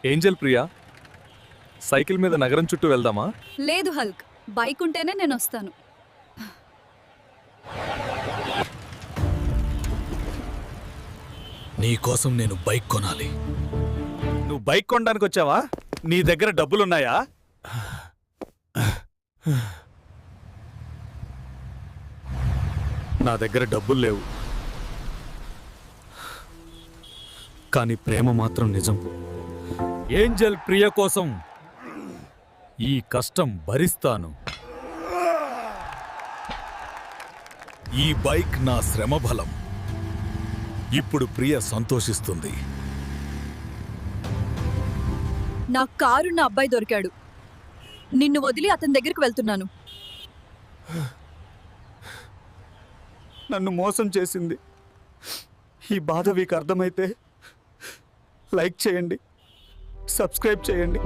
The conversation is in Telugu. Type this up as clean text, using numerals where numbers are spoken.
ఏంజల్ ప్రియా, సైకిల్ మీద నగరం చుట్టూ వెళ్దామా? లేదు హల్క్, బైక్ ఉంటేనే నేను వస్తాను. నీకోసం నేను బైక్ కొనాలి. నువ్వు బైక్ కొనడానికి వచ్చావా? నీ దగ్గర డబ్బులున్నాయా? నా దగ్గర డబ్బులు లేవు, కానీ ప్రేమ మాత్రం నిజం. ఏంజల్ ప్రియ కోసం ఈ కష్టం భరిస్తాను. ఈ బైక్ నా శ్రమ బలం. ఇప్పుడు ప్రియ సంతోషిస్తుంది. నా కారున్న అబ్బాయి దొరికాడు. నిన్ను వదిలి అతని దగ్గరికి వెళ్తున్నాను. నన్ను మోసం చేసింది. ఈ బాధ మీకు అర్థమైతే లైక్ చేయండి, సబ్స్క్రైబ్ చేయండి.